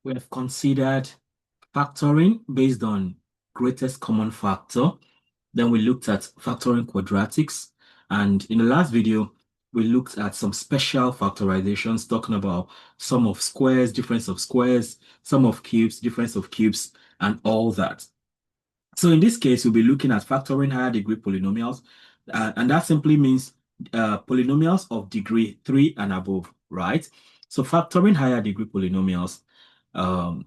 We have considered factoring based on greatest common factor. Then we looked at factoring quadratics. And in the last video, we looked at some special factorizations, talking about sum of squares, difference of squares, sum of cubes, difference of cubes, and all that. So in this case, we'll be looking at factoring higher degree polynomials. And that simply means polynomials of degree 3 and above, right? So factoring higher degree polynomials, um,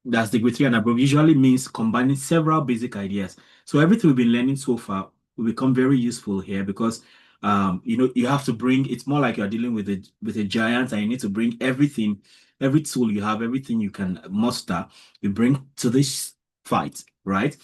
that's degree 3 and above, usually means combining several basic ideas. So everything we've been learning so far will become very useful here because you have to bring, it's more like you're dealing with a giant, and you need to bring everything, every tool you have, everything you can muster, you bring to this fight, right?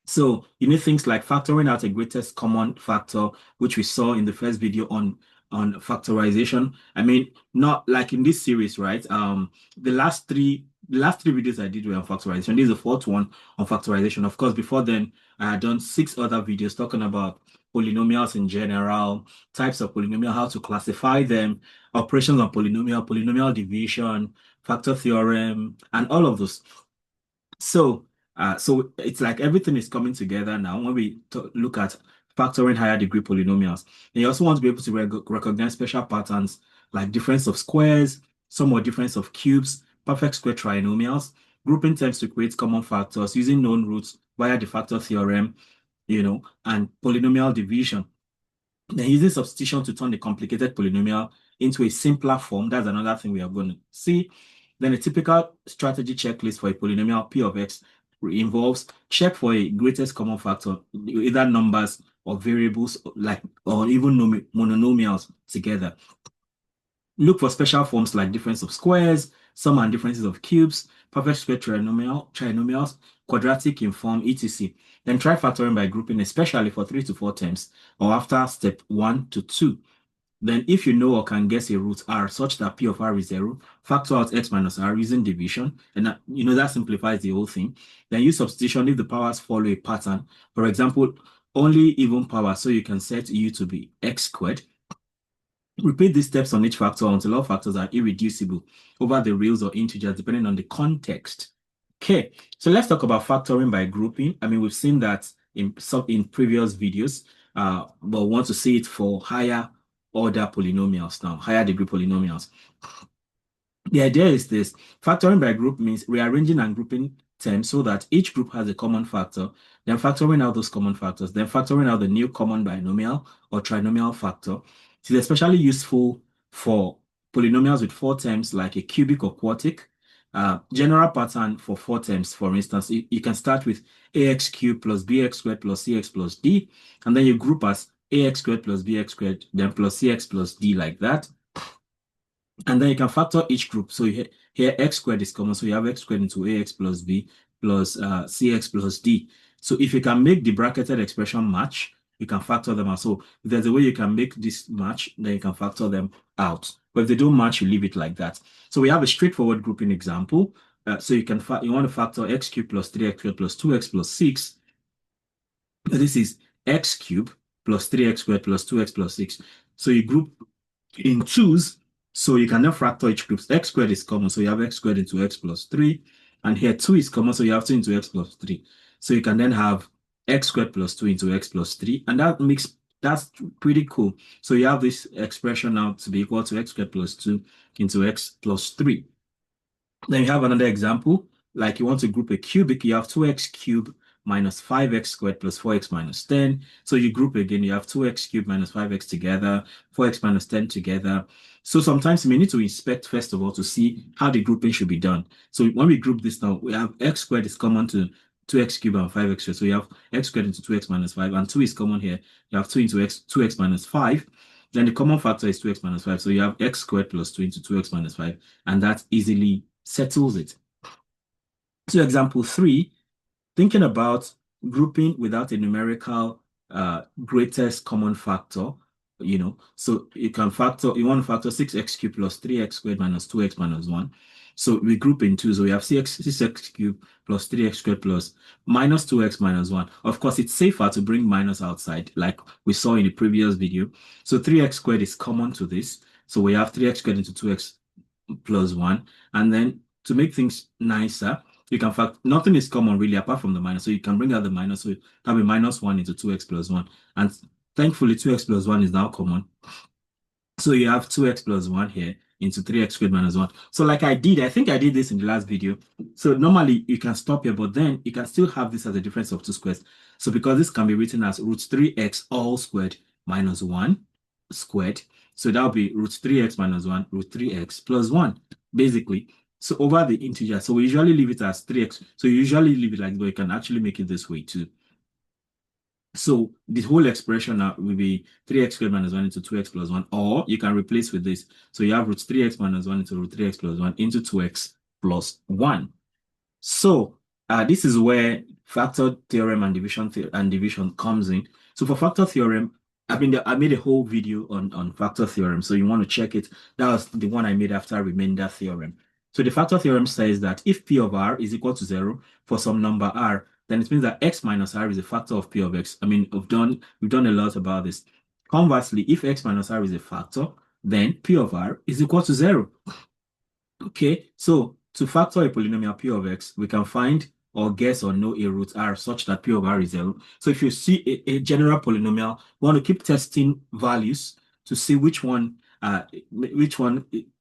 So you need things like factoring out a greatest common factor, which we saw in the first video on factorization. I mean, not like in this series, right? The last three videos I did were on factorization. This is the fourth one on factorization. Of course, before then, I had done 6 other videos talking about polynomials in general, types of polynomial, how to classify them, operations on polynomial, polynomial division, factor theorem, and all of those. So it's like everything is coming together now when we look at factoring higher degree polynomials. And you also want to be able to recognize special patterns like difference of squares, sum or difference of cubes, perfect square trinomials, grouping terms to create common factors using known roots via the factor theorem, and polynomial division. Then using substitution to turn the complicated polynomial into a simpler form. That's another thing we are going to see. Then a typical strategy checklist for a polynomial P of X involves check for a greatest common factor, either numbers or variables, or even monomials together. Look for special forms like difference of squares, sum and differences of cubes, perfect square trinomials, quadratic in form, etc. Then try factoring by grouping, especially for 3 to 4 terms, or after step 1 to 2. Then if you know or can guess a root R such that P of R is 0, factor out X minus R using division, and that simplifies the whole thing. Then use substitution if the powers follow a pattern. For example, only even power, so you can set U to be X squared. Repeat these steps on each factor until all factors are irreducible over the reals or integers, depending on the context. Okay, so let's talk about factoring by grouping. I mean, we've seen that in previous videos, but we want to see it for higher order polynomials now, higher degree polynomials. The idea is this: factoring by group means rearranging and grouping terms so that each group has a common factor, then factoring out those common factors, then factoring out the new common binomial or trinomial factor. It is especially useful for polynomials with 4 terms like a cubic or quartic. General pattern for 4 terms, for instance, you can start with ax cubed plus bx squared plus cx plus d, and then you group as ax squared plus bx squared, then plus cx plus d, like that. And then you can factor each group. So here x squared is common, so you have x squared into ax plus b plus cx plus d. So if you can make the bracketed expression match, you can factor them out. So if there's a way you can make this match, then you can factor them out. But if they don't match, you leave it like that. So we have a straightforward grouping example. So you want to factor x cubed plus 3x squared plus 2x plus 6. This is x cubed plus 3x squared plus 2x plus 6. So you group in twos, so you can then factor each group. X squared is common, so you have x squared into x plus 3. And here 2 is common, so you have 2 into x plus 3. So you can then have x squared plus 2 into x plus 3. And that's pretty cool. So you have this expression now to be equal to x squared plus 2 into x plus 3. Then you have another example, like you want to group a cubic, you have 2x cubed minus 5x squared plus 4x minus 10. So you group again, you have 2x cubed minus 5x together, 4x minus 10 together. So sometimes you may need to inspect first of all to see how the grouping should be done. So when we group this now, we have x squared is common to 2x cubed and 5x squared. So you have x squared into 2x minus 5, and 2 is common here. You have 2 into 2x minus 5. Then the common factor is 2x minus 5. So you have x squared plus 2 into 2x minus 5, and that easily settles it. So example 3, thinking about grouping without a numerical greatest common factor, so you want to factor 6x cubed plus 3x squared minus 2x minus 1. So we group in 2, so we have 6x cubed plus 3x squared plus minus 2x minus 1. Of course, it's safer to bring minus outside, like we saw in the previous video. So 3x squared is common to this. So we have 3x squared into 2x plus 1, and then to make things nicer, you can fact nothing is common really apart from the minus. So you can bring out the minus. So that'll be minus 1 into 2x plus 1. And thankfully, 2x plus 1 is now common. So you have 2x plus 1 here into 3x squared minus 1. So like I think I did this in the last video. So normally you can stop here, but then you can still have this as a difference of two squares. So because this can be written as root 3x all squared minus 1 squared. So that'll be root 3x minus 1, root 3x plus 1, basically. So over the integer. So we usually leave it as 3x. So you usually leave it like that, but you can actually make it this way too. So the whole expression now will be 3x squared minus 1 into 2x plus 1, or you can replace with this. So you have root 3x minus 1 into root 3x plus 1 into 2x plus 1. So this is where factor theorem and division comes in. So for factor theorem, I made a whole video on factor theorem. So you want to check it. That was the one I made after remainder theorem. So the factor theorem says that if P of R is equal to 0 for some number R, then it means that X minus R is a factor of P of X. I mean, we've done a lot about this. Conversely, if X minus R is a factor, then P of R is equal to 0. Okay, so to factor a polynomial P of X, we can find or guess or know a root R such that P of R is 0. So if you see a general polynomial, we want to keep testing values to see which one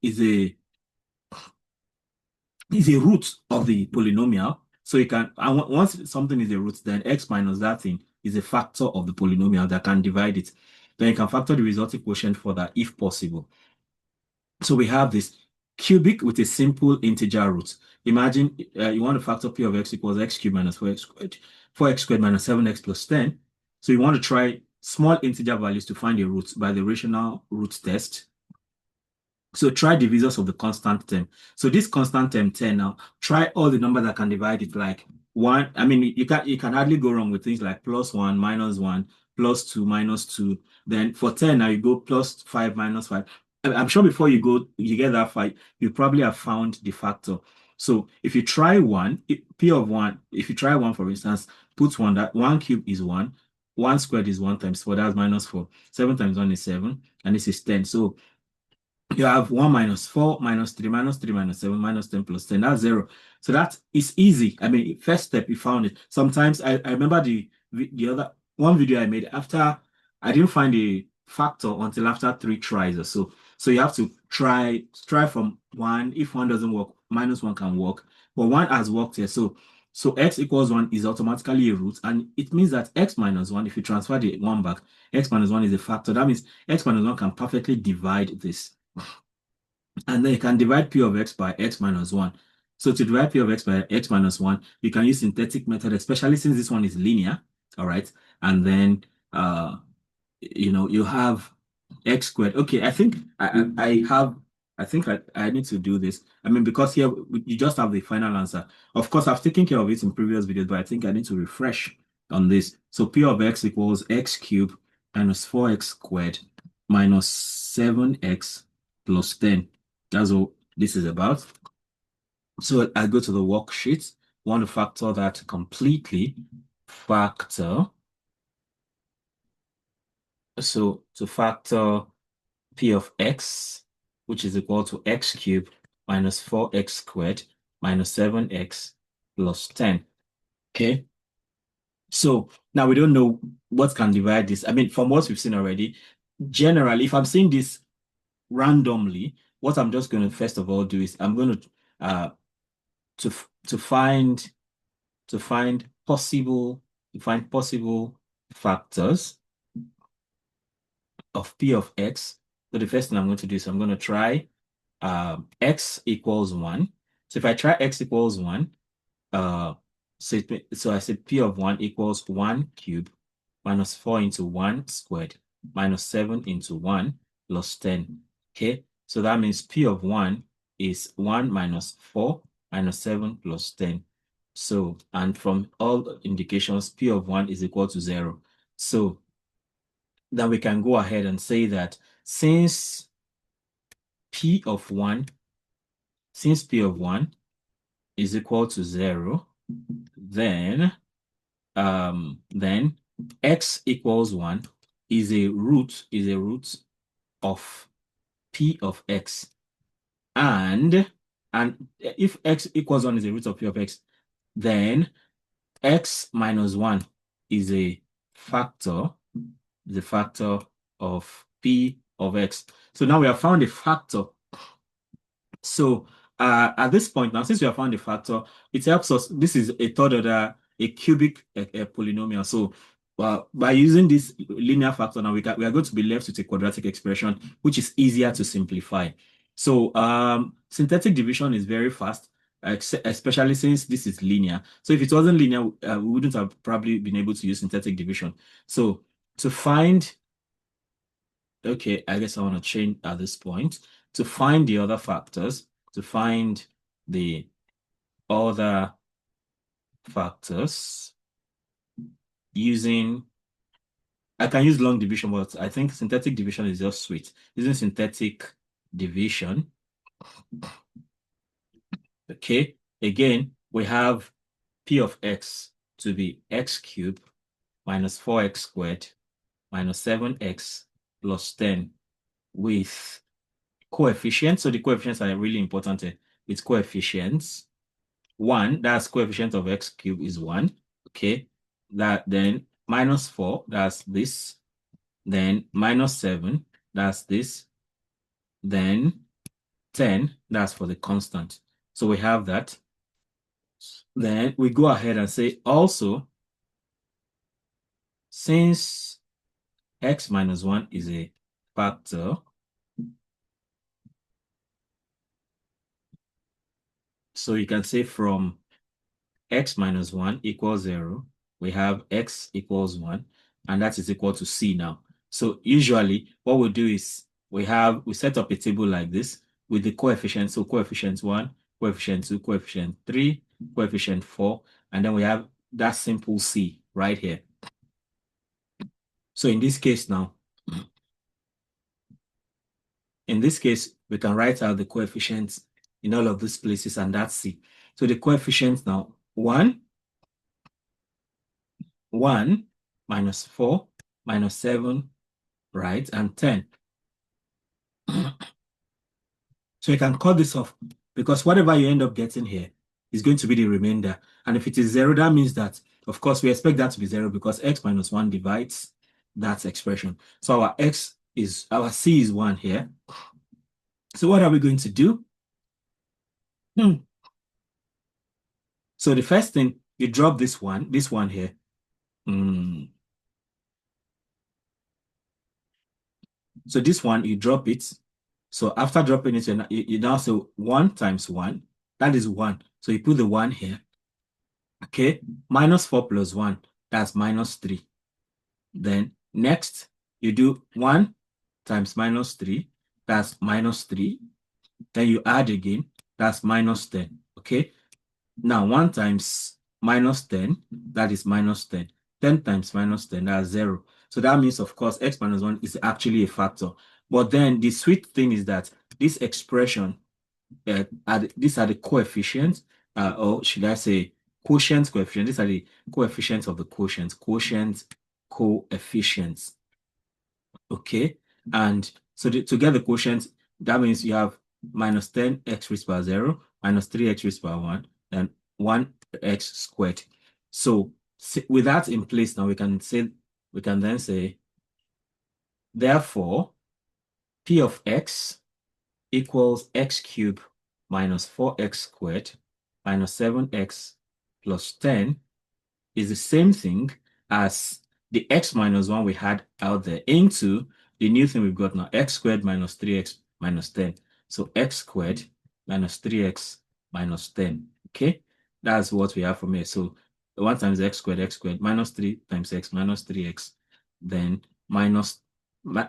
is a root of the polynomial. So you can, and once something is a root, then X minus that thing is a factor of the polynomial that can divide it. Then you can factor the resulting quotient for that if possible. So we have this cubic with a simple integer root. Imagine you want to factor P of X equals x cubed minus 4x squared, 4x squared minus 7x plus 10. So you want to try small integer values to find a root by the rational root test. So try divisors of the constant term. So this constant term 10 now, try all the numbers that can divide it, like 1. I mean, you can hardly go wrong with things like plus 1, minus 1, plus 2, minus 2. Then for 10 now you go plus 5, minus 5. I'm sure before you get that 5, you probably have found the factor. So if you try 1, P of 1, if you try 1, for instance, put 1, that 1 cubed is 1. 1 squared is 1 times 4, that's minus 4. 7 times 1 is 7, and this is 10. So you have 1 minus 4 minus 3 minus 3 minus 7 minus 10 plus 10. That's 0. So that is easy. I mean, first step, you found it. Sometimes I remember the other one video I made after I didn't find a factor until after 3 tries or so. So you have to try from 1. If 1 doesn't work, minus 1 can work. But 1 has worked here. So x equals 1 is automatically a root. And it means that x minus 1, if you transfer the 1 back, x minus 1 is a factor. That means x minus 1 can perfectly divide this. And then you can divide P of X by X minus 1. So to divide P of X by X minus 1, you can use synthetic method, especially since this one is linear. All right. And then, you have X squared. Okay. I think I need to do this. I mean, because here you just have the final answer. Of course, I've taken care of it in previous videos, but I think I need to refresh on this. So P of X equals X cubed minus 4X squared minus 7X plus 10. That's what this is about. So I go to the worksheet, want to factor that completely. Factor. So to factor P of X, which is equal to X cubed minus 4X squared minus 7X plus 10. Okay. So now we don't know what can divide this. I mean, from what we've seen already, generally, if I'm seeing this randomly, what I'm just going to first of all do is I'm going to find possible factors of P of X. So the first thing I'm going to do is I'm going to try X equals 1. So if I try X equals 1, so I said P of 1 equals 1 cubed minus 4 into 1 squared minus 7 into 1 plus 10. Okay, so that means P of 1 is 1 minus 4 minus 7 plus 10. So, and from all indications, P of 1 is equal to 0. So then we can go ahead and say that since P of 1 is equal to 0, then X equals 1 is a root of P of X. And And if x equals 1 is a root of p of x, then x minus 1 is a factor, of p of x. So now we have found a factor. So at this point now, since we have found a factor, it helps us. This is a third order, a cubic polynomial. So by using this linear factor now, we are going to be left with a quadratic expression, which is easier to simplify. So synthetic division is very fast, especially since this is linear. So if it wasn't linear, we wouldn't have probably been able to use synthetic division. So to find, okay, I guess I want to change at this point to find the other factors, to find the other factors using, I can use long division, but I think synthetic division is just sweet. Using synthetic division, okay, again, we have p of x to be x cubed minus 4x squared minus 7x plus 10 with coefficients. So the coefficients are really important. It's coefficients. 1, that's coefficient of x cubed is 1. Okay. That then minus 4, that's this. Then minus 7, that's this. Then 10, that's for the constant. So we have that. Then we go ahead and say also, since x minus 1 is a factor, so you can say from x minus 1 equals 0, we have x equals 1, and that is equal to c now. So usually what we do is we set up a table like this with the coefficients. So coefficient 1, coefficient 2, coefficient 3, coefficient 4, and then we have that simple c right here. So in this case now, we can write out the coefficients in all of these places, and that's c. So the coefficients now, 1 minus 4 minus 7, right, and 10. So you can cut this off because whatever you end up getting here is going to be the remainder. And if it is 0, that means that, of course, we expect that to be 0 because x minus 1 divides that expression. So our c is 1 here. So what are we going to do? So the first thing, you drop this one here. So this one, you drop it. So after dropping it, you now say 1 times 1, that is 1. So you put the 1 here. Okay, minus 4 plus 1, that's minus 3. Then next, you do 1 times minus 3, that's minus 3. Then you add again, that's minus 10. Okay, now 1 times minus 10, that is minus 10. 10 times minus 10, that's 0. So that means, of course, x minus 1 is actually a factor. But then the sweet thing is that this expression, these are the coefficients, or should I say quotient coefficient. These are the coefficients of the quotients, coefficients. Okay, and so to get the quotient, that means you have minus 10x raised by 0, minus 3x raised by 1, and 1x squared. So with that in place now, we can then say, therefore, p of x equals x cubed minus 4x squared minus 7x plus 10 is the same thing as the x minus 1 we had out there into the new thing we've got now, x squared minus 3x minus 10. So x squared minus 3x minus 10. Okay, that's what we have from here. So 1 times x squared minus 3 times x minus 3x, then minus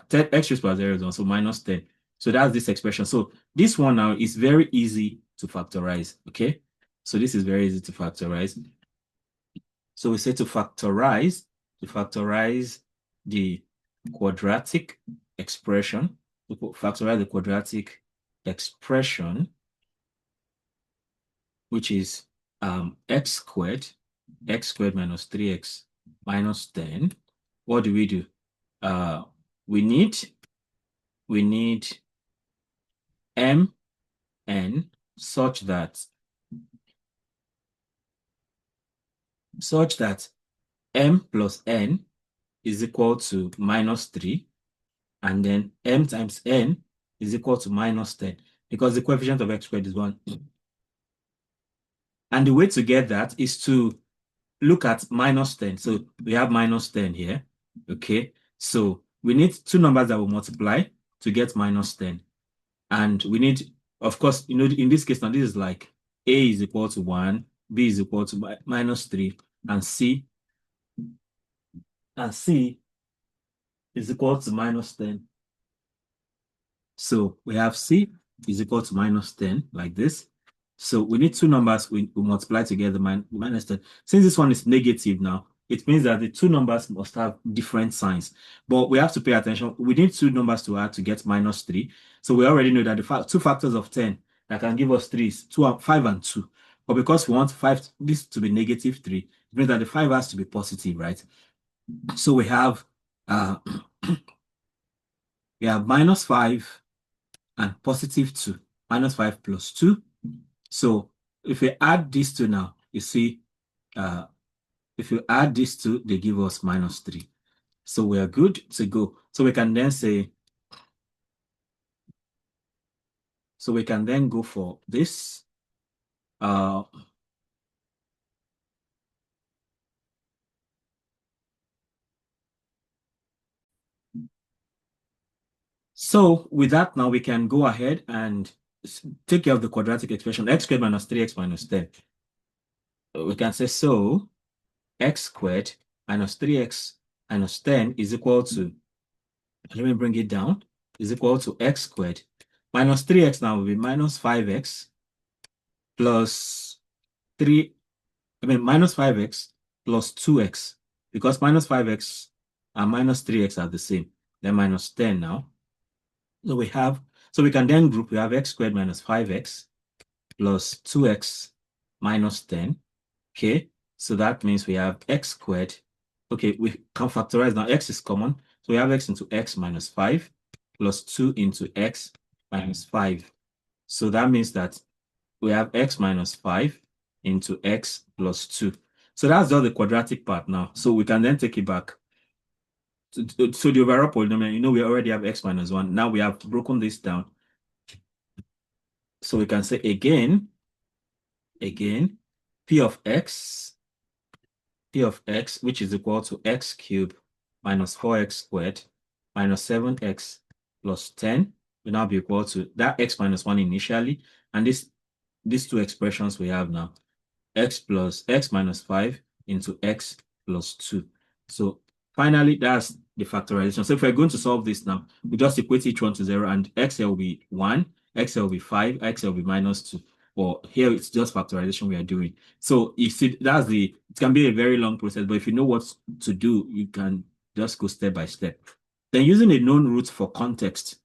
10, x raised by 0 is 1, so minus 10. So that's this expression. So this one now is very easy to factorize. Okay, so this is very easy to factorize. So we say to factorize the quadratic expression, which is x squared minus 3x minus 10. What do? We need mn such that m plus n is equal to -3, and then m times n is equal to -10, because the coefficient of x squared is 1. And the way to get that is to look at -10. So we have -10 here. Okay. So we need two numbers that will multiply to get -10. And we need, of course, in this case, now this is like a is equal to 1, b is equal to -3, and c is equal to -10. So we have c is equal to -10, like this. So we need two numbers we multiply together, -10. Since this one is negative now, it means that the two numbers must have different signs. But we have to pay attention. We need two numbers to add to get -3. So we already know that the two factors of 10 that can give us 3 is 5 and 2. But because we want this to be -3, it means that the 5 has to be positive, right? So we have -5 and +2, -5 plus 2. So if we add these two now, you see, if you add these two, they give us -3. So we are good to go. So we can then say, so we can then go for this. So with that, now we can go ahead and take care of the quadratic expression, x squared minus 3x minus 10. We can say, so x squared minus 3x minus 10 is equal to, let me bring it down, is equal to x squared minus 3x now will be -5x plus -5x plus 2x, because -5x and -3x are the same. Then -10 now. So we can then group, we have x squared minus 5x plus 2x minus 10. Okay, so that means we have x squared. Okay, we can factorize now. X is common. So we have x into x minus 5 plus 2 into x minus 5. So that means that we have x minus 5 into x plus 2. So that's just the quadratic part now. So we can then take it back. So the overall polynomial, we already have x minus 1. Now we have broken this down. So we can say again, p of x, which is equal to x cubed minus 4x squared minus 7x plus 10 will now be equal to that x minus 1 initially, and these two expressions we have now, x minus 5 into x plus 2. So finally, that's the factorization. So if we're going to solve this now, we just equate each one to 0, and x here will be 1, x here will be 5, x here will be -2. But here it's just factorization we are doing. So you see, it can be a very long process, but if you know what to do, you can just go step by step. Then using a known root for context.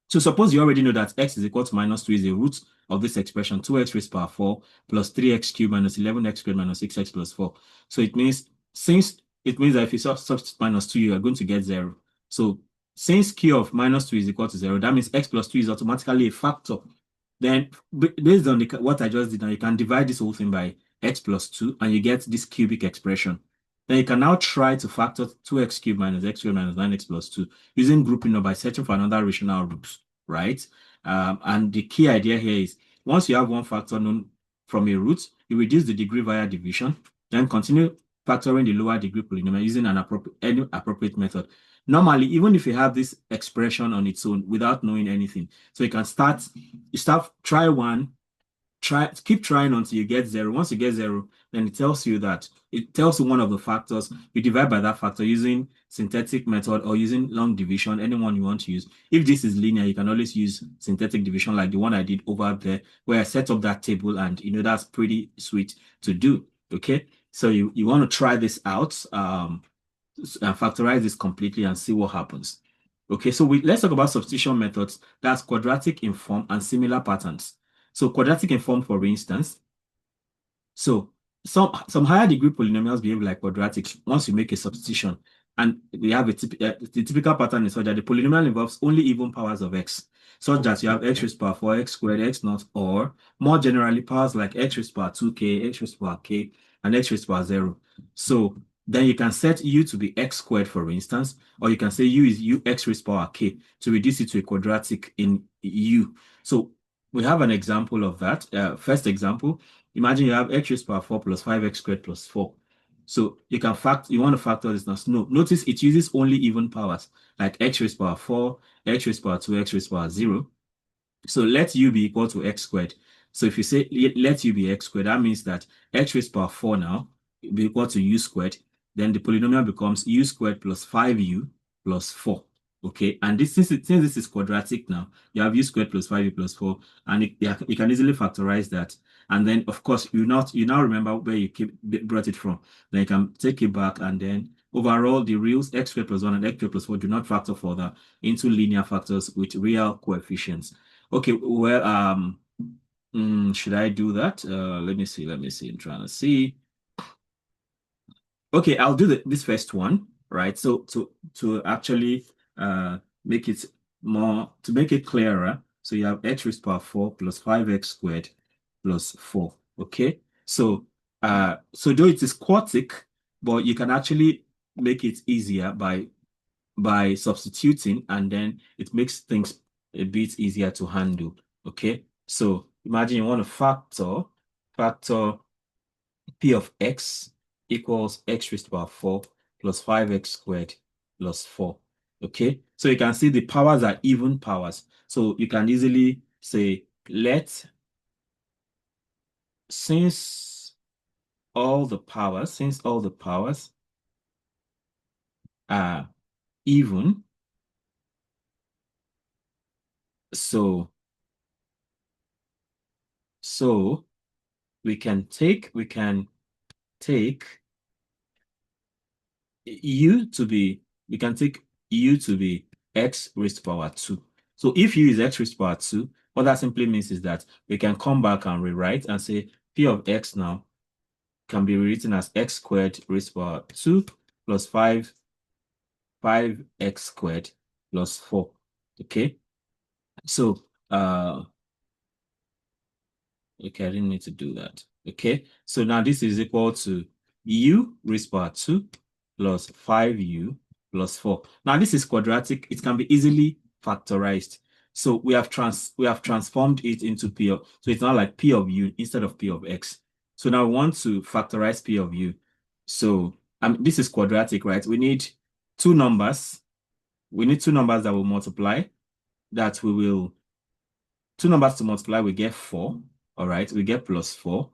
So suppose you already know that x is equal to -2 is the root of this expression, 2x raised to the power 4 plus 3x cubed minus 11x squared minus 6x plus 4. So it means that if you substitute -2, you are going to get 0. So since q of -2 is equal to 0, that means x plus 2 is automatically a factor. Then based on what I just did now, you can divide this whole thing by x plus 2 and you get this cubic expression. Then you can now try to factor 2x cubed minus x squared minus 9x plus 2 using grouping or by searching for another rational root, right? And the key idea here is once you have one factor known from a root, you reduce the degree via division, then continue factoring the lower degree polynomial using any appropriate method. Normally, even if you have this expression on its own without knowing anything, so you can keep trying until you get 0. Once you get 0, then it tells you one of the factors. You divide by that factor using synthetic method or using long division, anyone you want to use. If this is linear, you can always use synthetic division like the one I did over there, where I set up that table, and that's pretty sweet to do. Okay, so you want to try this out, and factorize this completely and see what happens. Okay, so let's talk about substitution methods. That's quadratic in form and similar patterns. So quadratic in form, for instance, so some higher degree polynomials behave like quadratic once you make a substitution. And we have the typical pattern is such that the polynomial involves only even powers of x, such that you have x raised to power 4, x squared, x naught, or more generally powers like x raised to power 2k, x raised to power k, and x raised to power 0. So then you can set u to be x squared, for instance, or you can say u is u x raised to power k to reduce it to a quadratic in u. So we have an example of that. First example, imagine you have x raised to power 4 plus 5x squared plus 4. So you want to factor this now. No, notice it uses only even powers, like x raised to power 4, x raised to power 2, x raised to power 0. So let u be equal to x squared. So if you say let u be x squared, that means that x raised to power 4 now will be equal to u squared. Then the polynomial becomes u squared plus 5u plus 4. Okay, and since this is quadratic now, you have u squared plus 5u plus 4, and you can easily factorize that. And then, of course, you now remember where you brought it from. Then you can take it back, and then overall, the reals x squared plus 1 and x squared plus 4 do not factor further into linear factors with real coefficients. Okay, well, should I do that? Let me see. I'm trying to see. Okay, I'll do this first one, right? So to actually make it clearer, so you have x raised to power 4 plus 5x squared plus 4. Okay, so though it is quartic, but you can actually make it easier by substituting, and then it makes things a bit easier to handle. Okay, so imagine you want to factor p of x equals x raised to power 4 plus 5x squared plus 4. Okay, so you can see the powers are even powers. So you can easily say, since all the powers are even, so we can take u to be x raised to power 2. So if u is x raised to power 2, what that simply means is that we can come back and rewrite and say p of x now can be rewritten as x squared raised to power 2 plus 5x squared plus 4. Okay, so okay, I didn't need to do that. Okay, so now this is equal to u raised to power 2 plus 5u plus 4. Now this is quadratic. It can be easily factorized. So we have transformed it into p of, so it's now like p of u instead of p of x. So now we want to factorize p of u. So this is quadratic, right? We need two numbers. We need two numbers that will multiply. Two numbers to multiply, we get 4. All right, we get plus 4.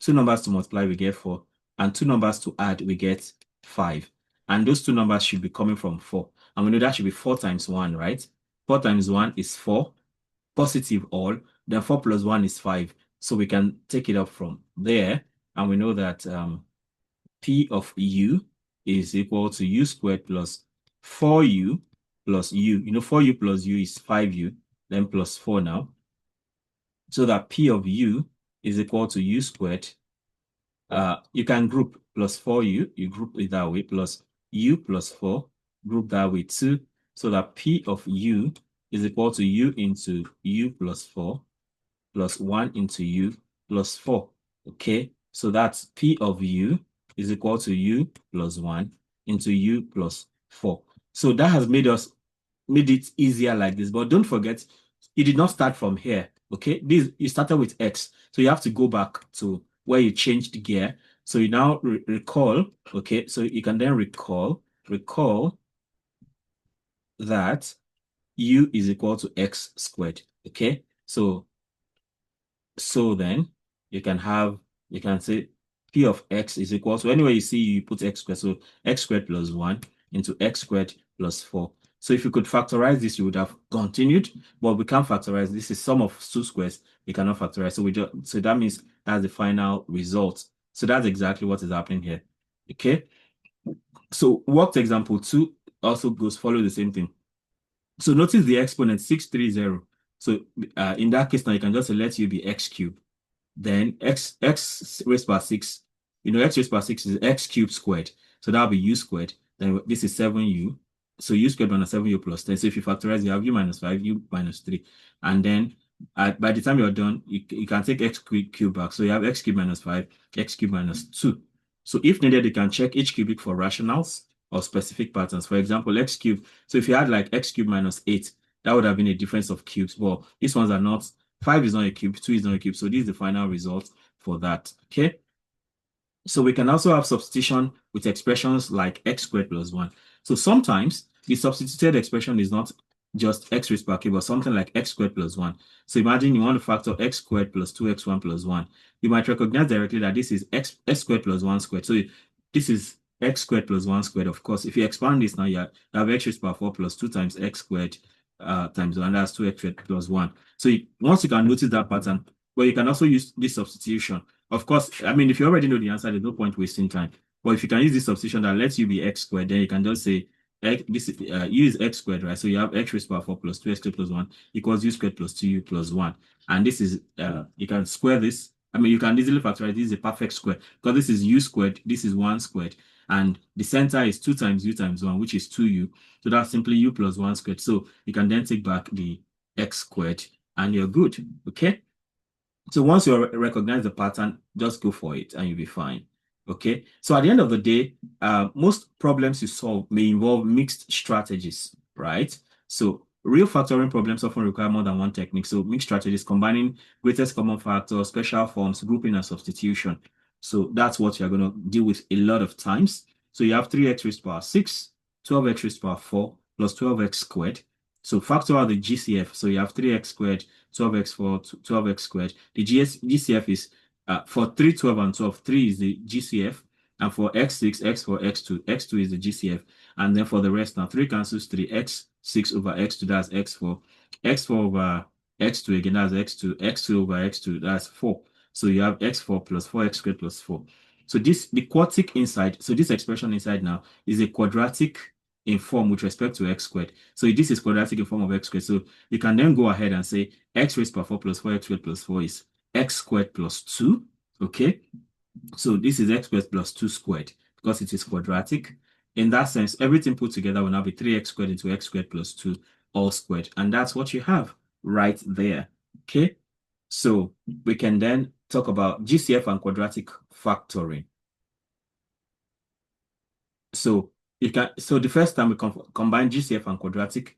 Two numbers to multiply, we get 4. And two numbers to add, we get 5. And those two numbers should be coming from 4. And we know that should be 4 times 1, right? 4 times 1 is 4, positive all. Then 4 plus 1 is 5. So we can take it up from there. And we know that p of u is equal to u squared plus 4u plus u. 4u plus u is 5u, then plus 4 now. So that p of u is equal to u squared. You can group plus 4u, you group it that way, plus u plus 4, group that way too, so that p of u is equal to u into u plus 4 plus 1 into u plus 4. Okay, so that's p of u is equal to u plus 1 into u plus 4. So that has made it easier like this, but don't forget, you did not start from here. Okay, you started with x, so you have to go back to where you changed the gear. So you now recall. Okay, so you can then recall that u is equal to x squared. Okay, so then you can say p of x is equal to, anywhere you see you put x squared, so x squared plus 1 into x squared plus 4. So if you could factorize this, you would have continued, but we can't factorize. This is sum of two squares. We cannot factorize. So that means that's the final result. So that's exactly what is happening here. Okay. So worked example 2 also follow the same thing. So notice the exponent 630. So in that case now you can just say let u be x cubed. Then x raised by 6, x raised by 6 is x cubed squared. So that'll be u squared. Then this is 7u. So u squared minus 7u plus 10. So if you factorize, you have u minus 5, u minus 3. And then by the time you're done, you can take x cube back. So you have x cube minus 5, x cube minus 2. So if needed, you can check each cubic for rationals or specific patterns. For example, x cube. So if you had like x cube minus 8, that would have been a difference of cubes. Well, these ones are not. 5 is not a cube, 2 is not a cube. So this is the final result for that. Okay. So we can also have substitution with expressions like x squared plus 1. So sometimes the substituted expression is not just x raised to power k, but something like x squared plus 1. So imagine you want to factor x squared plus 2x1 plus 1. You might recognize directly that this is x squared plus 1 squared. So this is x squared plus 1 squared. Of course, if you expand this now, you have x raised to power 4 plus 2 times x squared times 1. That's 2x squared plus 1. So once you can notice that pattern, but you can also use this substitution. Of course, I mean, if you already know the answer, there's no point wasting time. But if you can use this substitution that lets you be x squared, then you can just say this is u is x squared, right? So you have x raised to power 4 plus 2x squared plus 1 equals u squared plus 2u plus 1. And this is, you can square this. I mean, you can easily factorize. This is a perfect square because this is u squared, this is 1 squared. And the center is 2 times u times 1, which is 2u. So that's simply u plus 1 squared. So you can then take back the x squared and you're good, okay? So once you recognize the pattern, just go for it and you'll be fine. Okay. So at the end of the day, most problems you solve may involve mixed strategies, right? So real factoring problems often require more than one technique. So mixed strategies combining greatest common factor, special forms, grouping, and substitution. So that's what you're going to deal with a lot of times. So you have 3x raised to power 6, 12x raised to power 4, plus 12x squared. So factor out the GCF. So you have 3x squared, 12x4, 12x squared. The GCF is for 3, 12, and 12. 3 is the GCF. And for x6, x4, x2, x2 is the GCF. And then for the rest now, 3 cancels 3, x6 over x2, that's x4. x4 over x2 again, that's x2. x2 over x2, that's 4. So you have x4 plus 4x squared plus 4. So the quartic inside, so this expression inside now is a quadratic in form with respect to x squared. So this is quadratic in form of x squared. So you can then go ahead and say x raised to power 4 plus 4x squared plus 4 is x squared plus 2. Okay. So this is x squared plus 2 squared because it is quadratic. In that sense, everything put together will now be 3x squared into x squared plus 2 all squared. And that's what you have right there. Okay. So we can then talk about GCF and quadratic factoring. So you can, so the first time we combine GCF and quadratic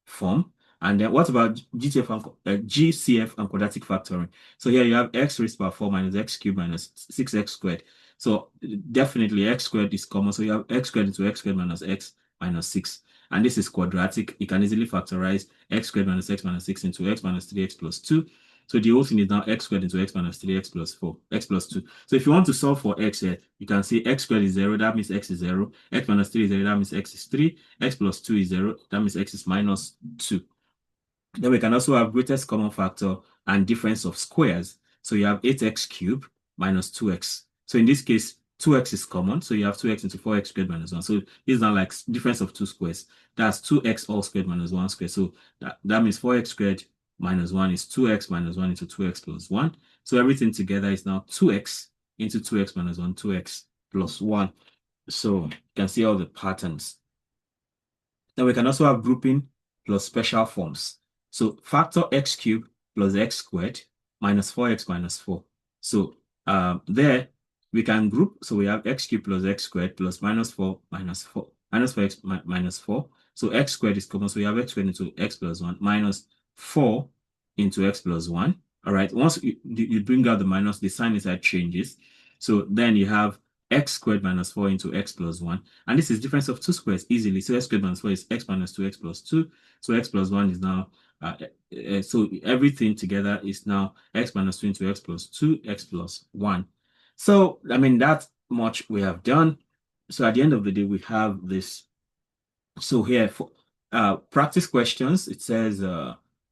form, and then what about GCF and quadratic factoring? So here you have x raised to power 4 minus x cubed minus 6x squared. So definitely x squared is common. So you have x squared into x squared minus x minus 6. And this is quadratic. You can easily factorize x squared minus x minus 6 into x minus 3x plus 2. So the whole thing is now x squared into x minus 3x plus 4, x plus 2. So if you want to solve for x here, you can see x squared is 0, that means x is 0. X minus 3 is 0, that means x is 3. X plus 2 is 0, that means x is minus 2. Then we can also have greatest common factor and difference of squares. So you have 8x cubed minus 2x. So in this case, 2x is common. So you have 2x into 4x squared minus 1. So this is now like difference of 2 squares. That's 2x all squared minus 1 squared. So that means 4x squared minus 1 is 2x minus 1 into 2x plus 1. So everything together is now 2x into 2x minus 1, 2x plus 1. So you can see all the patterns. Then we can also have grouping plus special forms. So factor x cubed plus x squared minus 4x minus 4. So there we can group. So we have x cubed plus x squared plus minus 4 minus 4. Minus 4x minus 4. So x squared is common. So you have x squared into x plus 1 minus 4 into x plus 1. All right. Once you bring out the minus, the sign inside changes. So then you have x squared minus 4 into x plus 1. And this is difference of 2 squares easily. So x squared minus 4 is x minus 2x plus 2. So x plus 1 is now, so everything together is now x minus 2 into x plus 2, x plus 1. So, I mean, that much we have done. So at the end of the day, we have this. So here, for practice questions, it says,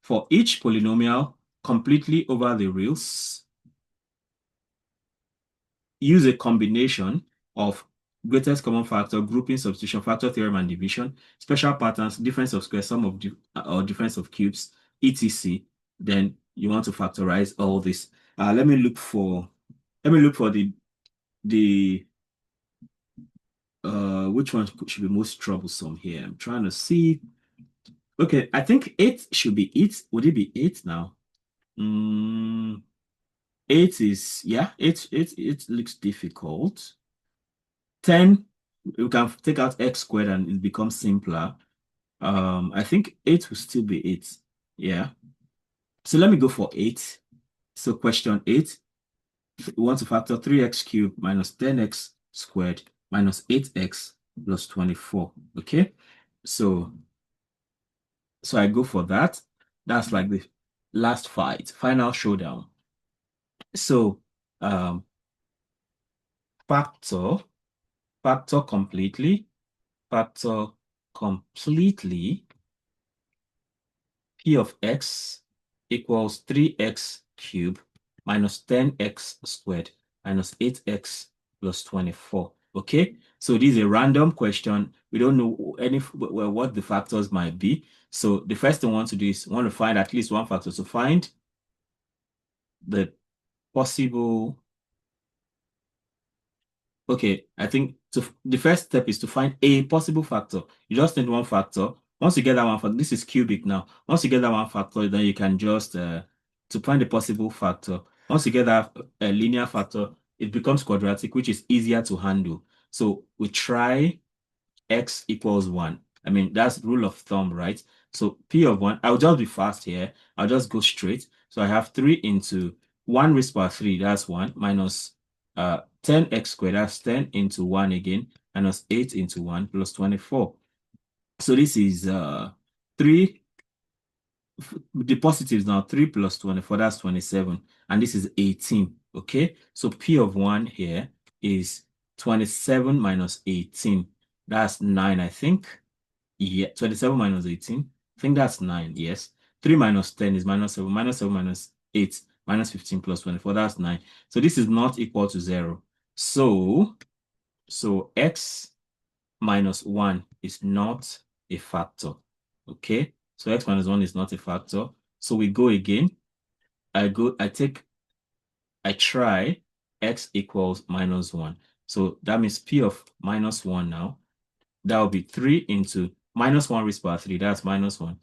for each polynomial completely over the reals, use a combination of greatest common factor, grouping, substitution, factor theorem, and division, special patterns, difference of squares, sum of or difference of cubes, etc. Then you want to factorize all this. Let me look for the which one should be most troublesome here? I'm trying to see. Okay, I think 8 should be it. Would it be 8 now? 8 is, yeah, 8 looks difficult. 10, we can take out x squared and it becomes simpler. I think 8 will still be 8. Yeah. So let me go for 8. So question 8, we want to factor 3x cubed minus 10x squared minus 8x plus 24. Okay. So I go for that. That's like the last fight, final showdown. So um factor, factor completely, factor completely. P of x equals 3x cubed minus 10x squared minus 8x plus 24. Okay, so this is a random question. We don't know what the factors might be. So the first thing we want to do is we want to find at least one factor. To find the possible. Okay, I think the first step is to find a possible factor. You just need one factor. Once you get that one factor, this is cubic now. Once you get that one factor, then you can just to find the possible factor. Once you get that linear factor, it becomes quadratic, which is easier to handle. So we try x equals 1. I mean, that's rule of thumb, right? So P of 1, I'll just be fast here. I'll just go straight. So I have 3 into 1 raised by 3, that's 1, minus 10x squared, that's 10 into 1 again, minus 8 into 1 plus 24. So this is 3, the positives now, 3 plus 24, that's 27. And this is 18, okay? So P of 1 here is 27 minus 18. That's 9, I think. Yeah, 27 minus 18. I think that's 9, yes. 3 minus 10 is minus 7. Minus 7 minus 8, minus 15 plus 24, that's 9. So this is not equal to 0. So x minus 1 is not a factor, okay? So x minus 1 is not a factor. So we go again. I try x equals minus 1. So that means P of minus 1 now. That will be 3 into minus 1 raised by 3, that's minus 1.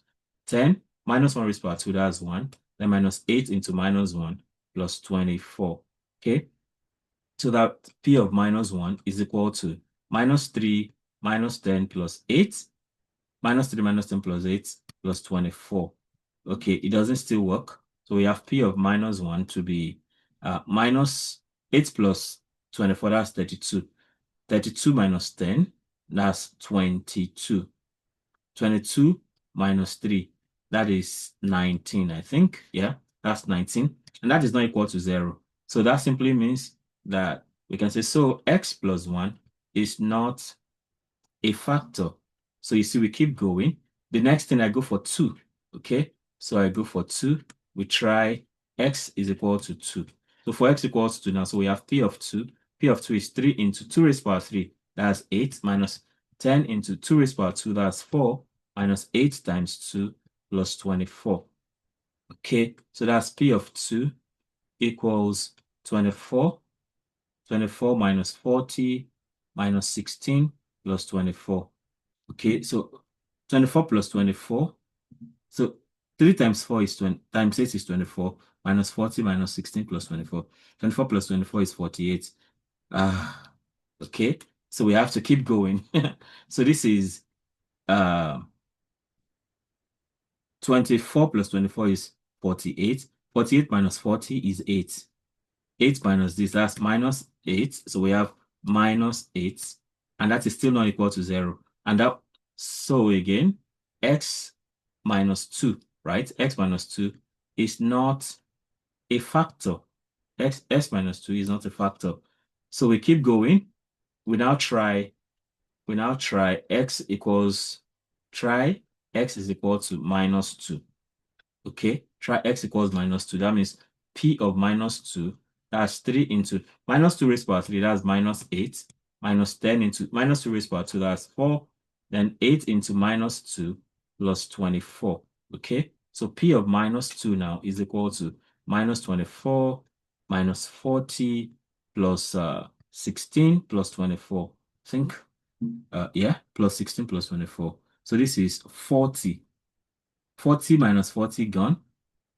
10 minus 1 raised by 2, that's 1. Then minus 8 into minus 1 plus 24. Okay? So that P of minus 1 is equal to minus 3 minus 10 plus 8, minus 3 minus 10 plus 8 plus 24. Okay, it doesn't still work. So we have P of minus 1 to be minus 8 plus 24, that's 32. 32 minus 10, that's 22. 22 minus 3, that is 19, I think. Yeah, that's 19. And that is not equal to 0. So that simply means that we can say, so x plus 1 is not a factor. So you see, we keep going. The next thing, I go for 2. Okay, so I go for 2. We try x is equal to 2. So for x equals to 2 now, so we have P of 2. P of 2 is 3 into 2 raised by 3. That's 8 minus 10 into 2 raised by 2. That's 4 minus 8 times 2 plus 24. Okay, so that's P of 2 equals 24. 24 minus 40 minus 16 plus 24. Okay, so 24 plus 24. So 3 times 4 is 20, times 8 is 24, minus 40 minus 16 plus 24. 24 plus 24 is 48. Okay, so we have to keep going. So this is 24 plus 24 is 48. 48 minus 40 is 8. 8 minus this, that's minus 8. So we have minus 8. And that is still not equal to 0. And that, so again, x minus 2, right? X minus 2 is not a factor. X minus 2 is not a factor. So we keep going. We now try x equals, try x is equal to minus 2. Okay, try x equals minus 2. That means P of minus 2, that's 3 into minus 2 raised by 3, that's minus 8, minus 10 into minus 2 raised by 2, that's 4, then 8 into minus 2 plus 24. Okay, so P of minus 2 now is equal to minus 24 minus 40 plus 16 plus 24. I think Yeah, plus 16 plus 24. So this is 40. 40 minus 40 gone.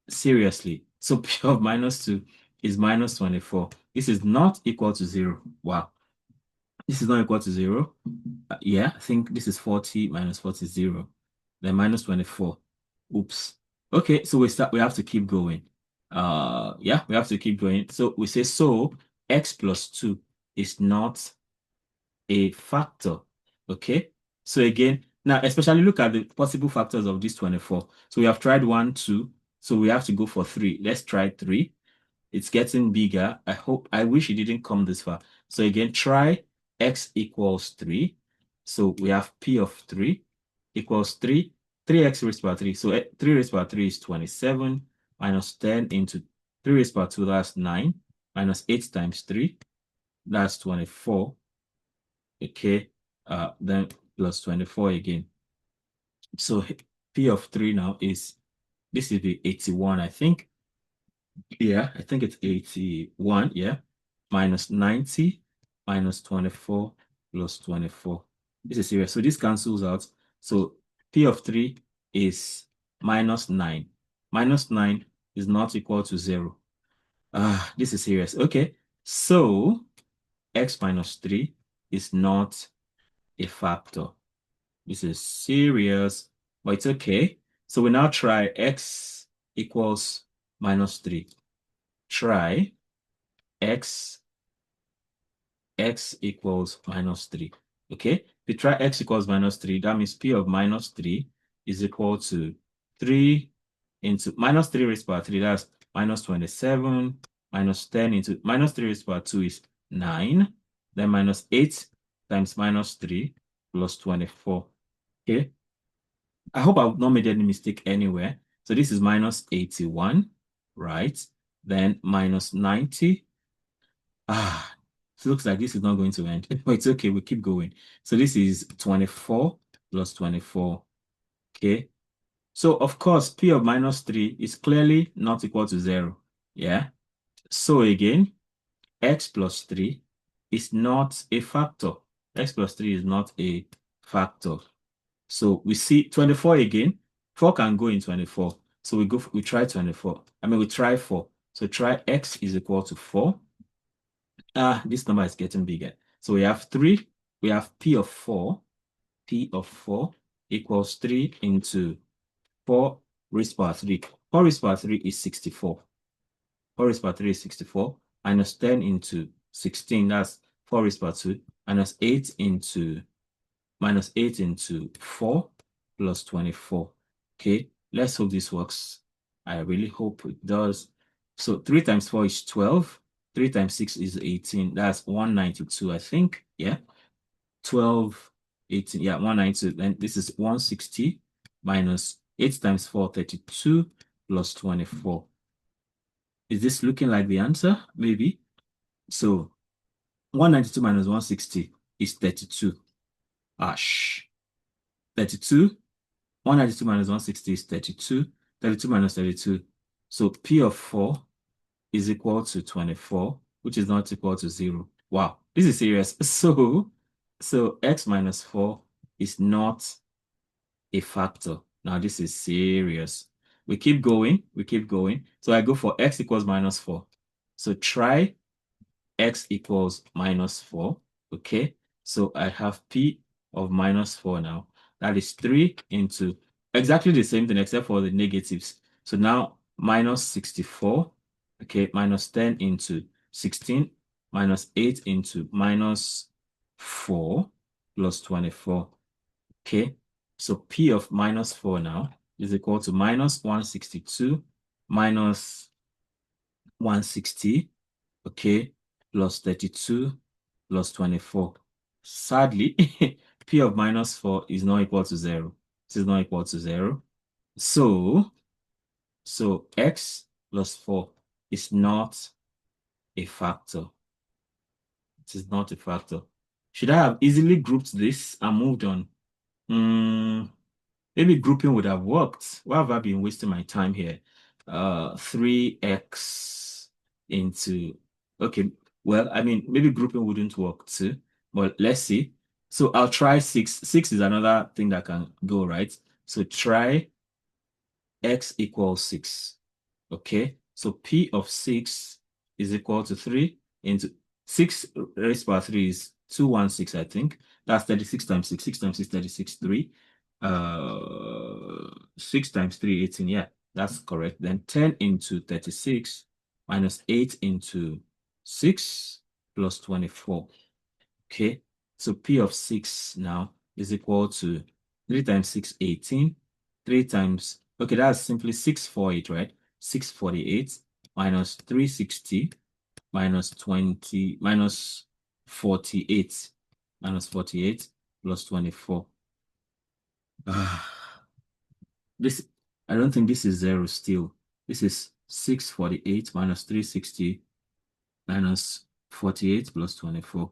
Seriously. So P of minus 2 is minus 24. This is not equal to 0. Wow. This is not equal to 0. Yeah, I think this is 40 minus 40 is 0. Then minus 24. Oops. Okay, so we have to keep going. Yeah, we have to keep going. So we say x plus 2 is not a factor. Okay. So again, now especially look at the possible factors of this 24. So we have tried 1, 2. So we have to go for 3. Let's try 3. It's getting bigger. I wish it didn't come this far. So again, try x equals 3. So we have P of 3 equals 3. 3x raised by 3. So 3 raised by 3 is 27 minus 10 into 3 raised by 2, that's 9, minus 8 times 3, that's 24. Okay, then plus 24 again. So P of 3 now is, this is the 81, I think. Yeah, I think it's 81, yeah. Minus 90 minus 24 plus 24. This is serious. So this cancels out. So P of 3 is minus 9. Minus 9 is not equal to 0. This is serious. Okay, so x minus 3 is not a factor. This is serious, but it's okay. So we now try x equals minus 3. Try x equals minus 3. Okay? If you try x equals minus 3, that means P of minus 3 is equal to 3 into minus 3 raised by 3, that's minus 27, minus 10 into minus 3 raised by 2 is 9, then minus 8 times minus 3 plus 24. Okay? I hope I've not made any mistake anywhere. So this is minus 81, right? Then minus 90. It looks like this is not going to end, but it's okay. We keep going. So this is 24 plus 24. Okay. So of course, P of minus 3 is clearly not equal to 0. Yeah. So again, x plus 3 is not a factor. X plus 3 is not a factor. So we see 24 again. 4 can go in 24. So we try 24. We try 4. So try x is equal to 4. This number is getting bigger. So we have 3. We have P of 4. P of 4 equals 3 into 4 raised by 3. 4 raised by 3 is 64. 4 raised by 3 is 64. Minus 10 into 16, that's 4 raised by 2. Minus 8 into 4 plus 24. Okay, let's hope this works. I really hope it does. So 3 times 4 is 12. 3 times 6 is 18. That's 192, I think. Yeah. 12, 18. Yeah, 192. Then this is 160 minus 8 times 4, 32 plus 24. Is this looking like the answer? Maybe. So 192 minus 160 is 32. 32. 192 minus 160 is 32. 32 minus 32. So P of 4 is equal to 24, which is not equal to 0. Wow, this is serious. So x minus 4 is not a factor. Now this is serious. We keep going. We keep going. So I go for x equals minus 4. So try x equals minus 4. Okay. So I have P of minus 4 now. That is 3 into exactly the same thing except for the negatives. So now minus 64. Okay. Minus 10 into 16 minus 8 into minus 4 plus 24. Okay. So P of minus 4 now is equal to minus 162 minus 160. Okay, plus 32 plus 24. Sadly, P of minus 4 is not equal to 0. This is not equal to 0. So x plus 4 is not a factor. It is not a factor. Should I have easily grouped this and moved on? Maybe grouping would have worked. Why have I been wasting my time here? 3x into, okay, well, maybe grouping wouldn't work too, but let's see. So I'll try 6. 6 is another thing that can go, right? So try x equals 6. Okay, so P of 6 is equal to 3 into 6 raised to power 3 is 216, I think. That's 36 times 6. 6 times 6, 36, 3. 6 times 3, 18. Yeah, that's correct. Then 10 into 36 minus 8 into 6 plus 24. Okay, so P of 6 now is equal to 3 times 6, 18. 3 times, okay, that's simply 648, right? 648 minus 360 minus 20 minus 48 minus 48 plus 24. This, I don't think this is 0 still. This is 648 minus 360 minus 48 plus 24.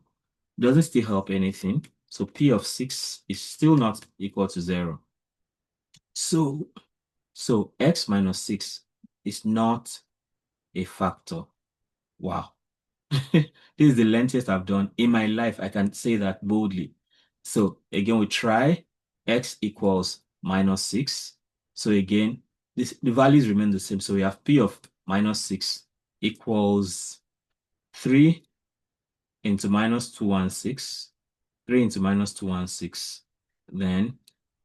Doesn't still help anything. So P of 6 is still not equal to 0. So x minus 6 is not a factor. Wow. This is the lengthest I've done in my life. I can say that boldly. So again, we try x equals minus 6. So again, the values remain the same. So we have P of minus 6 equals 3 into minus 216. 3 into minus 216. Then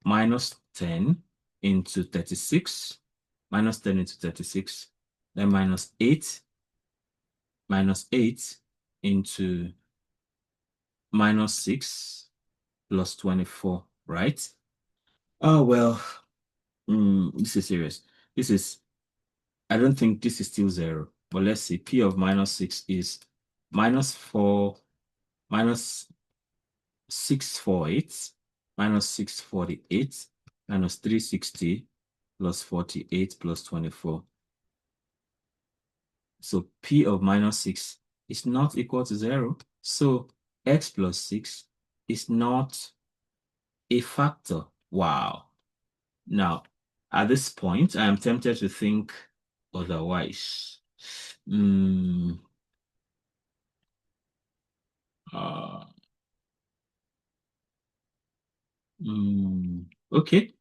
minus 10 into 36. Minus 10 into 36. Then minus 8 into minus 6 plus 24, right? Oh, well, this is serious. I don't think this is still 0, but let's see. P of minus 6 is minus 4, minus 648, minus 648, minus 360 plus 48 plus 24. So P of minus 6 is not equal to 0. So x plus 6 is not a factor. Wow. Now, at this point, I am tempted to think otherwise. Mm, uh, okay.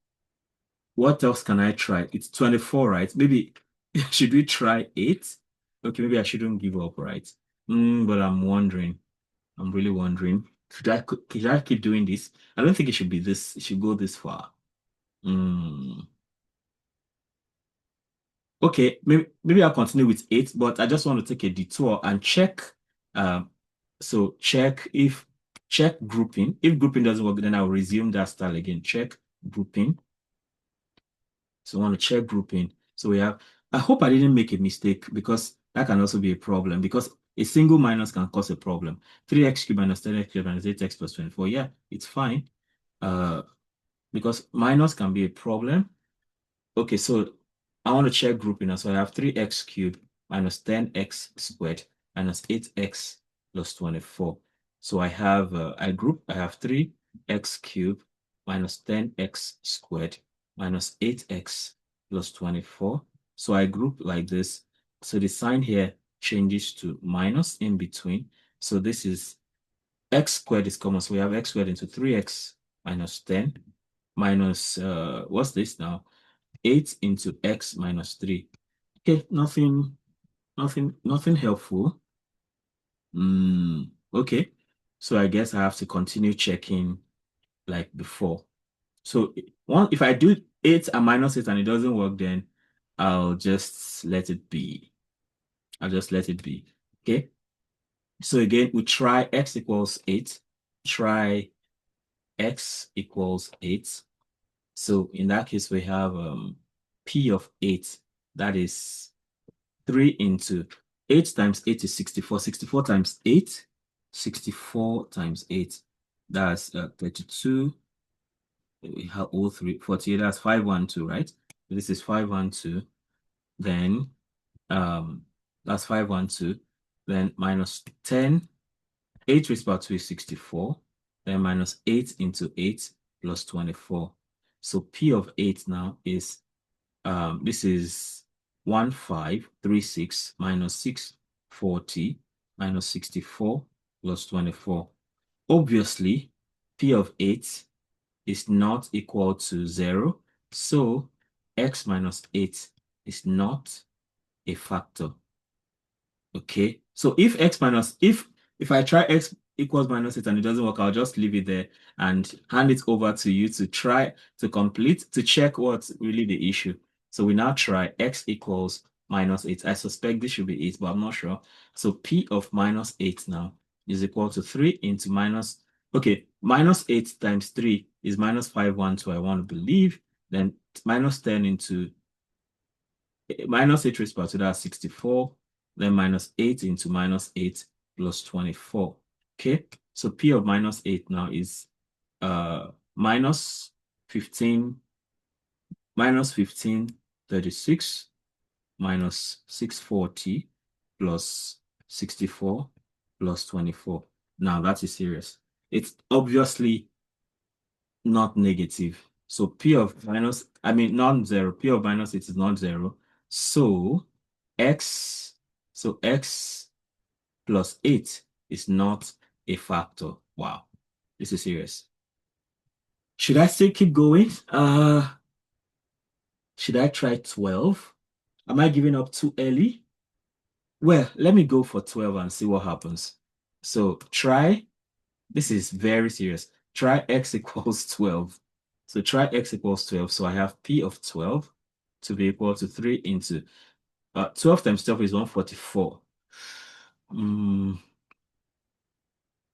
What else can I try? It's 24, right? Maybe, should we try 8? Okay, maybe I shouldn't give up, right? But I'm wondering. I'm really wondering. Should I keep doing this? I don't think it should be this. It should go this far. Mm. Okay, maybe I'll continue with 8, but I just want to take a detour and check. Um, so check grouping. If grouping doesn't work, then I'll resume that style again. Check grouping. So I want to check grouping. So we have, I hope I didn't make a mistake because that can also be a problem because a single minus can cause a problem. 3x cubed minus 10x cubed minus 8x plus 24. Yeah, it's fine. Because minus can be a problem. Okay, so I want to check grouping now. So I have 3x cubed minus 10x squared minus 8x plus 24. So I have, I have 3x cubed minus 10x squared minus 8x plus 24. So I group like this. So the sign here changes to minus in between. So this is x squared is common. So we have x squared into 3x minus 10 minus, what's this now? 8 into x minus 3. Okay, nothing helpful. Okay. So I guess I have to continue checking like before. So if I do 8 and minus 8 and it doesn't work, then I'll just let it be. I'll just let it be. Okay. So again, we try x equals 8. Try x equals 8. So in that case, we have P of 8. That is 3 into 8 times 8 is 64. 64 times 8. 64 times 8. That's 32. We have all 48. That's 512, right? This is 512. Then that's 512. Then minus 10. 8 raised by 2 is 64. Then minus 8 into 8 plus 24. So P of 8 now is this is 1536 minus 640 minus 64 plus 24. Obviously, P of 8 is not equal to 0. So x minus 8 is not a factor. Okay. So if I try x equals minus 8 and it doesn't work, I'll just leave it there and hand it over to you to try to complete to check what's really the issue. So we now try x equals minus 8. I suspect this should be 8, but I'm not sure. So P of minus 8 now is equal to 3 into minus. Okay, minus 8 times 3 is minus 512, I want to believe. Then minus 10 into minus 8 raised to the power 2, that's 64. Then minus 8 into minus 8 plus 24. Okay, so P of minus 8 now is minus 15, minus 1536 minus 640 plus 64 plus 24. Now that is serious. It's obviously not negative. So P of minus, non-zero. P of minus 8 is not zero. So x plus 8 is not a factor. Wow, this is serious. Should I still keep going? Should I try 12? Am I giving up too early? Well, let me go for 12 and see what happens. So this is very serious. Try x equals 12. So try x equals 12. So I have P of 12 to be equal to 3 into 12 times 12 is 144.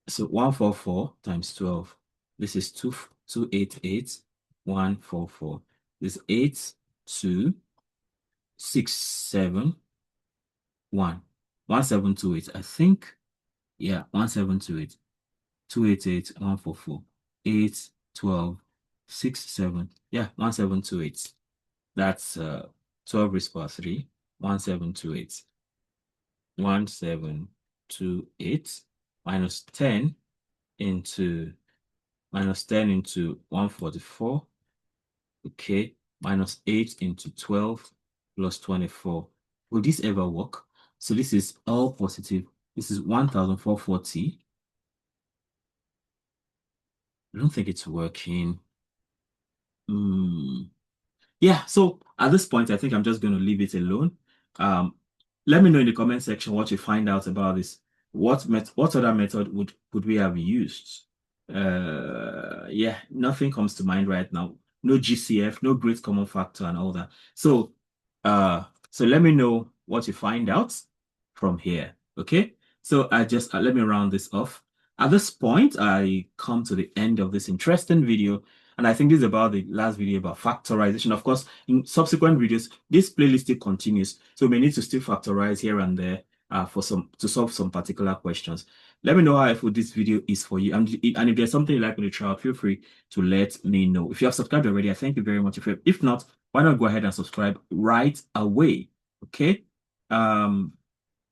So 144 times 12. This is 288, 144. This is 8, 2, 6, 7, 1. 1728. I think, yeah, 1728. 288, 144. 8, 12, 6, 7. Yeah, 1728. That's 12 raised to the power 3. 1728. 1728 minus 10 into 144. Okay, minus 8 into 12 plus 24. Will this ever work? So this is all positive. This is 1440. I don't think it's working. Yeah, so at this point, I think I'm just going to leave it alone. Let me know in the comment section what you find out about this. What other method would we have used? Yeah, nothing comes to mind right now. No GCF, no great common factor and all that. So let me know what you find out from here. Okay. So let me round this off. At this point, I come to the end of this interesting video. And I think this is about the last video about factorization. Of course, in subsequent videos, this playlist still continues. So we may need to still factorize here and there to solve some particular questions. Let me know how helpful this video is for you. And if there's something you'd like me to try out, feel free to let me know. If you have subscribed already, I thank you very much. If not, why not go ahead and subscribe right away? Okay.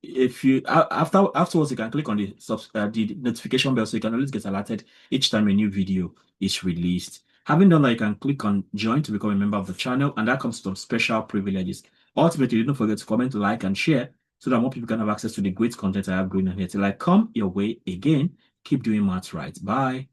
If you afterwards, you can click on the notification bell so you can always get alerted each time a new video is released. Having done that, you can click on join to become a member of the channel, and that comes with some special privileges. Ultimately, don't forget to comment, like, and share so that more people can have access to the great content I have going on here. Till I come your way again, keep doing maths right. Bye.